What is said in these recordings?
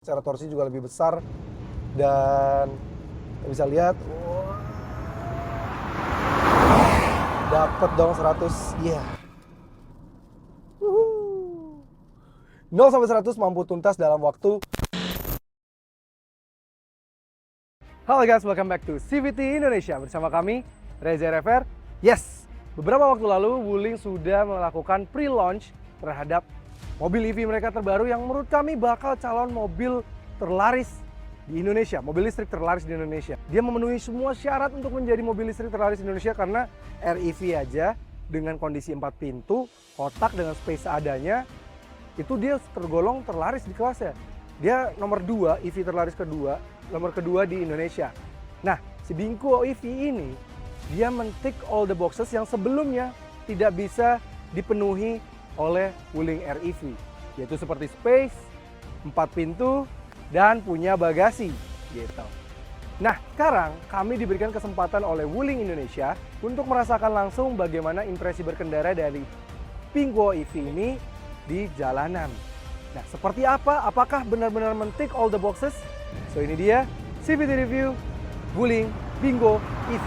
Secara torsi juga lebih besar dan bisa lihat dapat dong 100. Iya. 0 sampai 100 mampu tuntas dalam waktu. Halo guys, welcome back to CVT Indonesia bersama kami Reza RFR. Yes, beberapa waktu lalu Wuling sudah melakukan pre-launch terhadap mobil EV mereka terbaru yang menurut kami bakal calon mobil terlaris di Indonesia, mobil listrik terlaris di Indonesia. Dia memenuhi semua syarat untuk menjadi mobil listrik terlaris di Indonesia karena REV aja dengan kondisi 4 pintu, kotak dengan space seadanya, itu dia tergolong terlaris di kelasnya. Dia nomor 2, EV terlaris kedua, nomor kedua di Indonesia. Nah, si Bingko EV ini, dia men-tick all the boxes yang sebelumnya tidak bisa dipenuhi oleh Wuling REV, yaitu seperti space, 4 pintu, dan punya bagasi gitu. Nah, sekarang kami diberikan kesempatan oleh Wuling Indonesia untuk merasakan langsung bagaimana impresi berkendara dari Bingko EV ini di jalanan. Nah, seperti apa? Apakah benar-benar men-tick all the boxes? So, ini dia CVT Review Wuling Bingko EV.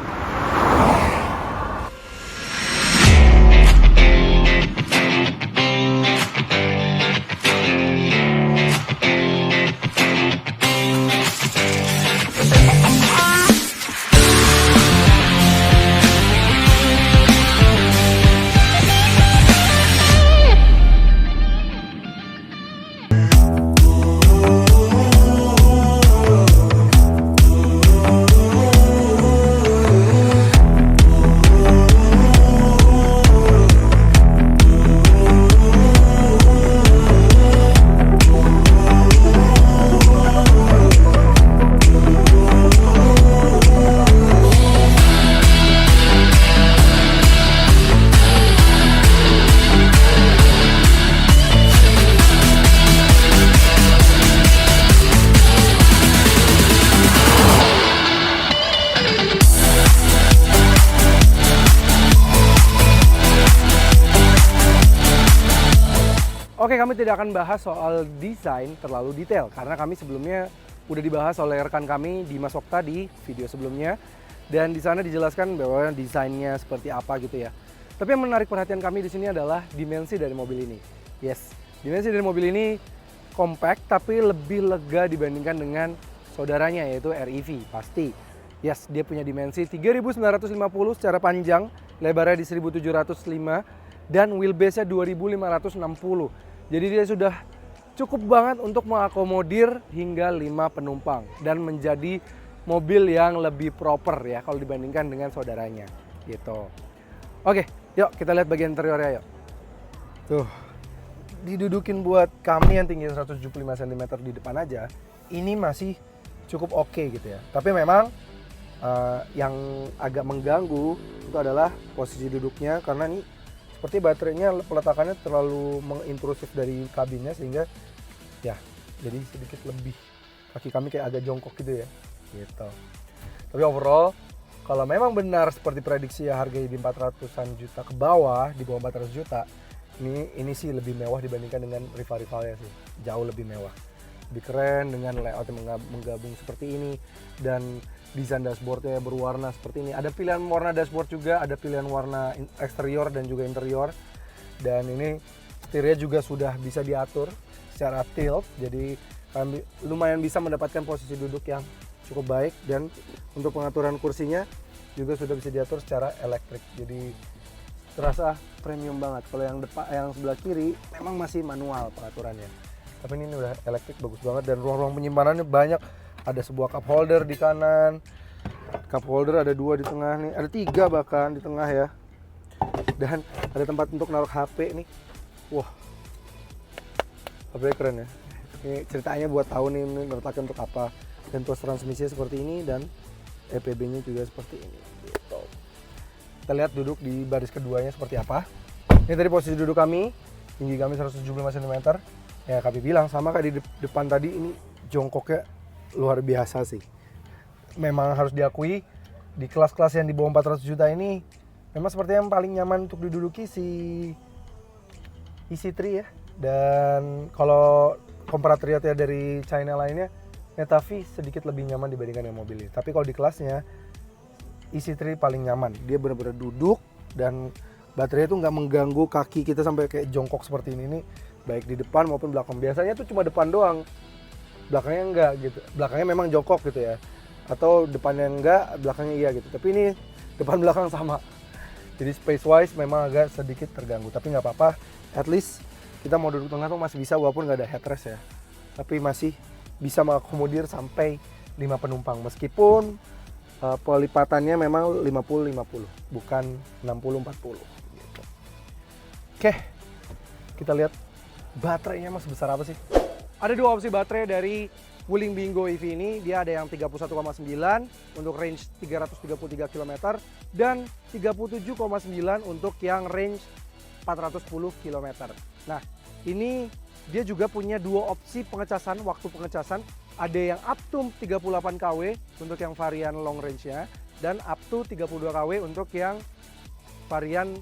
Oke, kami tidak akan bahas soal desain terlalu detail karena kami sebelumnya udah dibahas oleh rekan kami Dimas Okta di video sebelumnya, dan di sana dijelaskan bahwa desainnya seperti apa gitu ya. Tapi yang menarik perhatian kami di sini adalah dimensi dari mobil ini. Yes, dimensi dari mobil ini compact tapi lebih lega dibandingkan dengan saudaranya yaitu REV pasti. Yes, dia punya dimensi 3950 secara panjang, lebarnya di 1705 dan wheelbase-nya 2560. Jadi dia sudah cukup banget untuk mengakomodir hingga 5 penumpang dan menjadi mobil yang lebih proper ya kalau dibandingkan dengan saudaranya gitu. Oke, yuk kita lihat bagian interiornya yuk. Tuh, didudukin buat kami yang tinggi 175 cm di depan aja, ini masih cukup oke gitu ya. Tapi memang yang agak mengganggu itu adalah posisi duduknya karena ini seperti baterainya peletakannya terlalu mengintrusif dari kabinnya sehingga ya jadi sedikit lebih kaki kami kayak agak jongkok gitu ya gitu. Tapi overall kalau memang benar seperti prediksi ya harganya di 400-an juta ke bawah, di bawah 400 juta, ini sih lebih mewah dibandingkan dengan rival-rivalnya sih, jauh lebih mewah, lebih keren dengan layout yang menggabung seperti ini dan desain dashboardnya berwarna seperti ini. Ada pilihan warna dashboard juga, ada pilihan warna eksterior dan juga interior. Dan ini setirnya juga sudah bisa diatur secara tilt, jadi lumayan bisa mendapatkan posisi duduk yang cukup baik. Dan untuk pengaturan kursinya juga sudah bisa diatur secara elektrik, jadi terasa premium banget. Kalau yang depan, yang sebelah kiri memang masih manual pengaturannya, tapi ini udah elektrik, bagus banget. Dan ruang-ruang penyimpanannya banyak. Ada sebuah cup holder di kanan, cup holder ada 2 di tengah nih, ada 3 bahkan di tengah ya. Dan ada tempat untuk naruh HP nih. Wah, HP keren ya. Ini ceritanya buat tahu nih letaknya untuk apa. Dan tuas transmisinya seperti ini dan EPB-nya juga seperti ini. Gitu. Kita lihat duduk di baris keduanya seperti apa. Ini tadi posisi duduk kami, tinggi kami 175 cm. Ya kami bilang sama kayak di depan tadi, ini jongkoknya luar biasa sih. Memang harus diakui di kelas-kelas yang di bawah 400 juta ini memang sepertinya yang paling nyaman untuk diduduki si EC3 ya. Dan kalau Compatriotnya dari China lainnya, Neta-V sedikit lebih nyaman dibandingkan yang mobil ini. Tapi kalau di kelasnya, EC3 paling nyaman. Dia benar-benar duduk dan baterainya tuh nggak mengganggu kaki kita sampai kayak jongkok seperti ini nih, baik di depan maupun belakang. Biasanya tuh cuma depan doang, belakangnya enggak gitu. Belakangnya memang jongkok gitu ya, atau depannya enggak, belakangnya iya gitu. Tapi ini depan belakang sama. Jadi space wise memang agak sedikit terganggu, tapi nggak apa-apa. At least kita mau duduk tengah tuh masih bisa walaupun nggak ada headrest ya. Tapi masih bisa mengakomodir sampai 5 penumpang meskipun pelipatannya memang 50-50 bukan 60-40 gitu. Oke, kita lihat baterainya mas sebesar apa sih? Ada dua opsi baterai dari Wuling Bingo EV ini. Dia ada yang 31,9 untuk range 333 km dan 37,9 untuk yang range 410 km. Nah, ini dia juga punya dua opsi pengecasan, waktu pengecasan. Ada yang up to 38 kW untuk yang varian long range-nya dan up to 32 kW untuk yang varian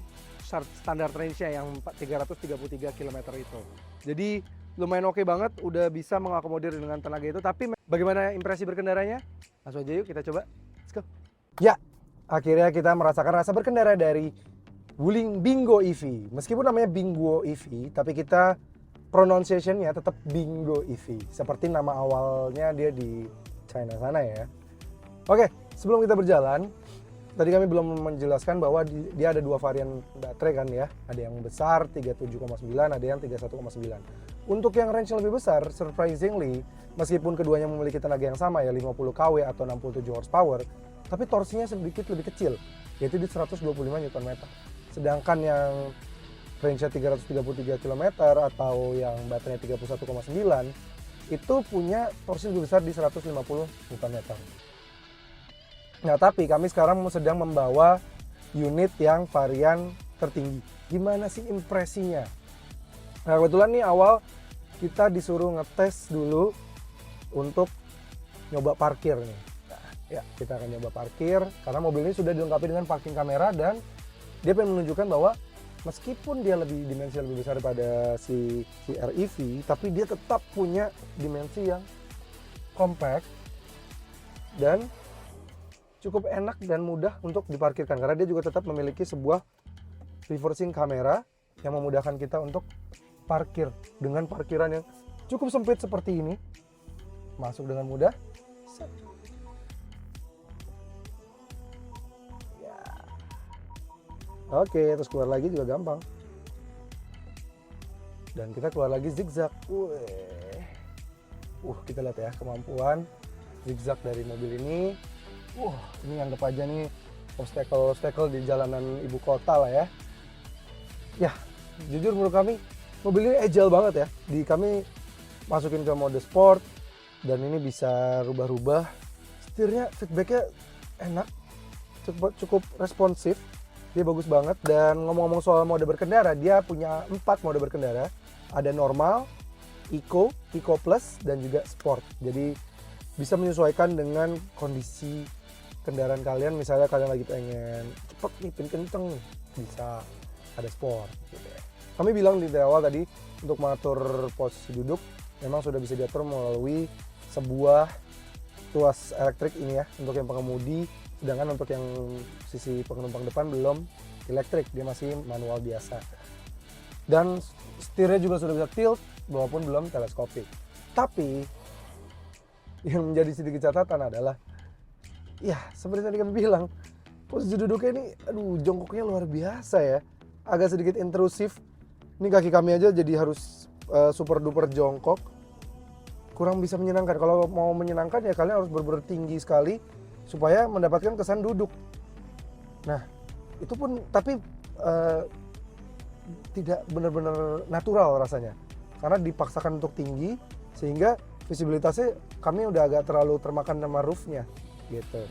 standar range-nya yang 333 km itu. Jadi lumayan oke banget, udah bisa mengakomodir dengan tenaga itu. Tapi bagaimana impresi berkendaranya? Langsung aja yuk kita coba. Let's go. Ya, akhirnya kita merasakan rasa berkendara dari Wuling Bingo EV. Meskipun namanya Bingo EV, tapi kita pronunciation-nya tetap Bingo EV. Seperti nama awalnya dia di China sana ya. Oke, sebelum kita berjalan, tadi kami belum menjelaskan bahwa dia ada dua varian baterai kan ya. Ada yang besar 37,9, ada yang 31,9. Untuk yang range yang lebih besar, surprisingly, meskipun keduanya memiliki tenaga yang sama ya 50 kW atau 67 horsepower, tapi torsinya sedikit lebih kecil, yaitu di 125 Nm. Sedangkan yang range-nya 333 km atau yang baterainya 31,9 itu punya torsi lebih besar di 150 Nm. Nah, tapi kami sekarang sedang membawa unit yang varian tertinggi. Gimana sih impresinya? Nah, kebetulan nih awal kita disuruh ngetes dulu untuk nyoba parkir nih. Nah, ya, kita akan nyoba parkir karena mobil ini sudah dilengkapi dengan parking kamera dan dia pengen menunjukkan bahwa meskipun dia dimensi lebih besar daripada si REV, tapi dia tetap punya dimensi yang compact dan cukup enak dan mudah untuk diparkirkan karena dia juga tetap memiliki sebuah reversing kamera yang memudahkan kita untuk parkir dengan parkiran yang cukup sempit seperti ini. Masuk dengan mudah. Ya. Oke, terus keluar lagi juga gampang. Dan kita keluar lagi zigzag. Kita lihat ya kemampuan zigzag dari mobil ini. Ini anggap aja nih obstacle di jalanan ibu kota lah ya. Ya, jujur menurut kami mobil ini agile banget ya. Kami masukin ke mode sport dan ini bisa rubah-rubah. Setirnya feedbacknya enak, cukup responsif. Dia bagus banget. Dan ngomong-ngomong soal mode berkendara, dia punya 4 mode berkendara. Ada normal, eco, eco plus, dan juga sport. Jadi bisa menyesuaikan dengan kondisi kendaraan kalian. Misalnya kalian lagi pengen cepet nih, pengen kenceng nih, bisa ada sport gitu ya. Kami bilang di awal tadi untuk mengatur posisi duduk memang sudah bisa diatur melalui sebuah tuas elektrik ini ya untuk yang pengemudi, sedangkan untuk yang sisi penumpang depan belum elektrik, dia masih manual biasa. Dan setirnya juga sudah bisa tilt walaupun belum teleskopik. Tapi yang menjadi sedikit catatan adalah ya seperti tadi kami bilang, posisi duduknya ini jongkoknya luar biasa ya, agak sedikit intrusif. Ini kaki kami aja jadi harus super duper jongkok, kurang bisa menyenangkan. Kalau mau menyenangkan ya kalian harus benar-benar tinggi sekali supaya mendapatkan kesan duduk. Nah itu pun tapi tidak benar-benar natural rasanya karena dipaksakan untuk tinggi sehingga visibilitasnya kami udah agak terlalu termakan sama roofnya gitu.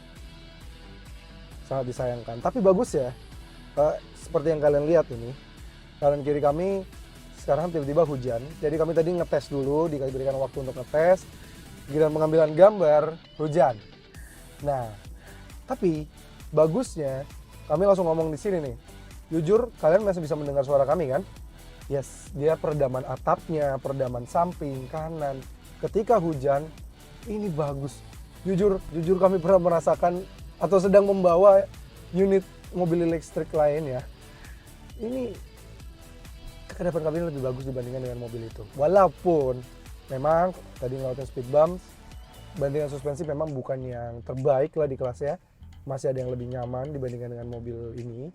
Sangat disayangkan, tapi bagus ya. Seperti yang kalian lihat ini, kanan kiri kami sekarang tiba-tiba hujan. Jadi kami tadi ngetes dulu, diberikan waktu untuk ngetes. Giliran pengambilan gambar, hujan. Nah, tapi bagusnya kami langsung ngomong di sini nih. Jujur, kalian masih bisa mendengar suara kami kan? Yes, dia peredaman atapnya, peredaman samping, kanan. Ketika hujan, ini bagus. Jujur kami pernah merasakan atau sedang membawa unit mobil listrik lain ya. Ini kedepan kabin lebih bagus dibandingkan dengan mobil itu. Walaupun memang tadi ngelakuin speed bumps, bandingan suspensi memang bukan yang terbaik lah di kelasnya. Masih ada yang lebih nyaman dibandingkan dengan mobil ini,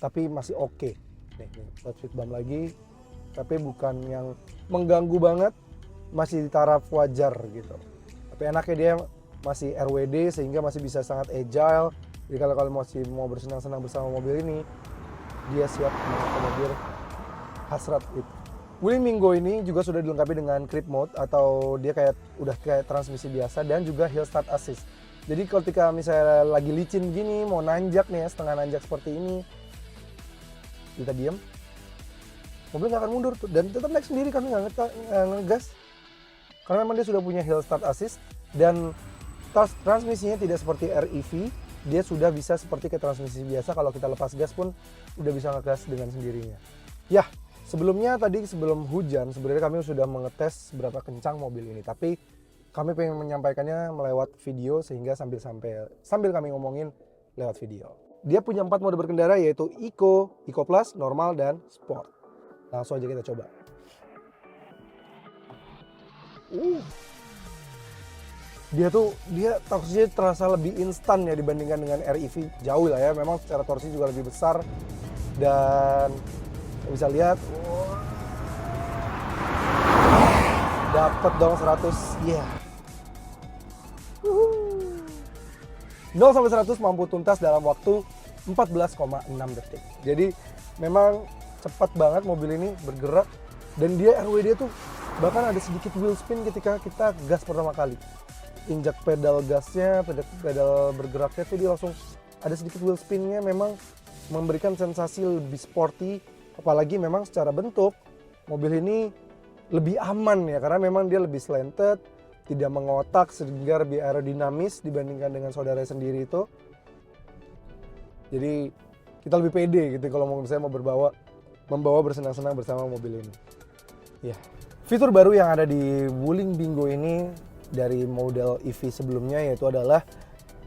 tapi masih oke. Nih, speed bump lagi, tapi bukan yang mengganggu banget, masih di taraf wajar gitu. Tapi enaknya dia masih RWD sehingga masih bisa sangat agile. Jadi kalau kalian masih mau bersenang-senang bersama mobil ini, dia siap mengakomodir hasrat itu. Wuling Bingo ini juga sudah dilengkapi dengan creep mode atau dia udah kayak transmisi biasa dan juga hill start assist. Jadi ketika misalnya lagi licin gini, mau nanjak nih ya, setengah nanjak seperti ini, kita diem, mobil nggak akan mundur tuh dan tetap naik sendiri, kami nggak ngegas karena memang dia sudah punya hill start assist dan transmisinya tidak seperti REV, dia sudah bisa seperti ke transmisi biasa. Kalau kita lepas gas pun udah bisa ngegas dengan sendirinya. Ya, sebelumnya tadi sebelum hujan sebenarnya kami sudah mengetes berapa kencang mobil ini, tapi kami pengen menyampaikannya melewat video sehingga sambil kami ngomongin lewat video. Dia punya 4 mode berkendara yaitu Eco Plus, Normal, dan Sport. Langsung aja kita coba. Dia torsinya terasa lebih instan ya dibandingkan dengan REV. Jauh lah ya, memang secara torsi juga lebih besar. Dan bisa lihat, dapat dong 100, yeah. 0 sampai 100 mampu tuntas dalam waktu 14,6 detik. Jadi memang cepat banget mobil ini bergerak dan dia RWD tuh bahkan ada sedikit wheel spin ketika kita gas pertama kali. Injak pedal gasnya, pedal bergeraknya tuh dia langsung ada sedikit wheel spinnya, memang memberikan sensasi lebih sporty. Apalagi memang secara bentuk mobil ini lebih aman ya karena memang dia lebih slanted, tidak mengotak sehingga lebih aerodinamis dibandingkan dengan saudara sendiri itu. Jadi kita lebih pede gitu kalau misalnya mau membawa bersenang-senang bersama mobil ini. Ya. Fitur baru yang ada di Wuling Bingo ini dari model EV sebelumnya yaitu adalah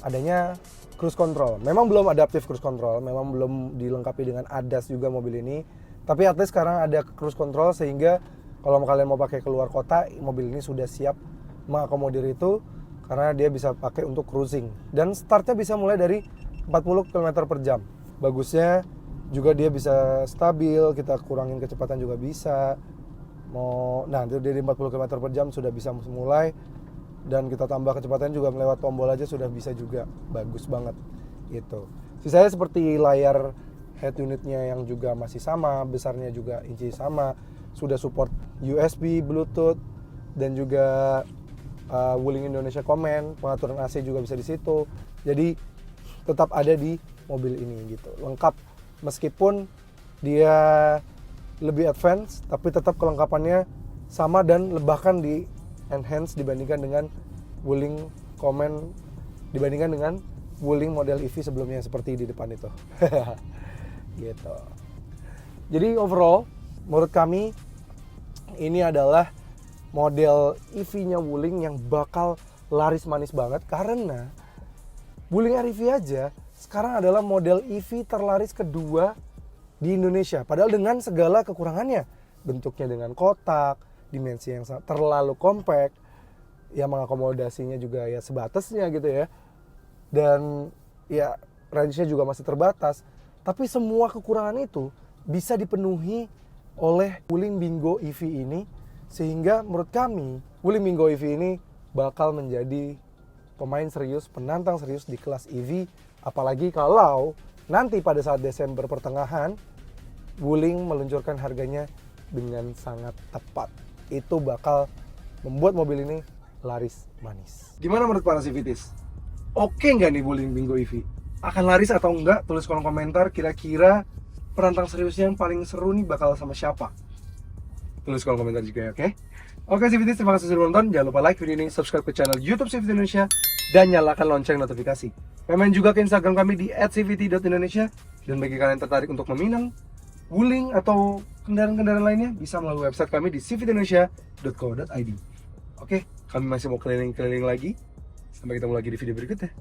adanya cruise control. Memang belum adaptive cruise control, memang belum dilengkapi dengan ADAS juga mobil ini. Tapi at least sekarang ada cruise control sehingga kalau kalian mau pakai keluar kota, mobil ini sudah siap mengakomodir itu karena dia bisa pakai untuk cruising. Dan startnya bisa mulai dari 40 km per jam. Bagusnya juga dia bisa stabil, kita kurangin kecepatan juga bisa. Nah itu dari 40 km per jam sudah bisa mulai. Dan kita tambah kecepatan juga melewat tombol aja sudah bisa juga. Bagus banget gitu. Sisanya seperti layar head unitnya yang juga masih sama, besarnya juga inci sama, sudah support USB, Bluetooth, dan juga Wuling Indonesia Command, pengaturan AC juga bisa di situ. Jadi tetap ada di mobil ini gitu, lengkap meskipun dia lebih advance, tapi tetap kelengkapannya sama dan bahkan di enhance dibandingkan dengan Wuling Command, dibandingkan dengan Wuling model EV sebelumnya seperti di depan itu. Gitu. Jadi overall menurut kami ini adalah model EV-nya Wuling yang bakal laris manis banget karena Wuling REV aja sekarang adalah model EV terlaris kedua di Indonesia. Padahal dengan segala kekurangannya, bentuknya dengan kotak, dimensi yang terlalu compact, ya mengakomodasinya juga ya sebatasnya gitu ya. Dan ya range-nya juga masih terbatas. Tapi semua kekurangan itu bisa dipenuhi oleh Wuling Bingo EV ini. Sehingga menurut kami, Wuling Bingo EV ini bakal menjadi pemain serius, penantang serius di kelas EV. Apalagi kalau nanti pada saat Desember pertengahan, Wuling meluncurkan harganya dengan sangat tepat. Itu bakal membuat mobil ini laris manis. Gimana menurut para Civities? Oke nggak nih Wuling Bingo EV? Akan laris atau enggak? Tulis kolom komentar, kira-kira penantang seriusnya yang paling seru nih bakal sama siapa? Tulis kolom komentar juga ya, oke? Oke Civities, terima kasih sudah nonton. Jangan lupa like video ini, subscribe ke channel YouTube Civities Indonesia, dan nyalakan lonceng notifikasi. Main juga ke Instagram kami di @cvt.indonesia. Dan bagi kalian yang tertarik untuk meminang Wuling atau kendaraan-kendaraan lainnya bisa melalui website kami di cvitindonesia.co.id. Oke, kami masih mau keliling-keliling lagi. Sampai ketemu lagi di video berikutnya.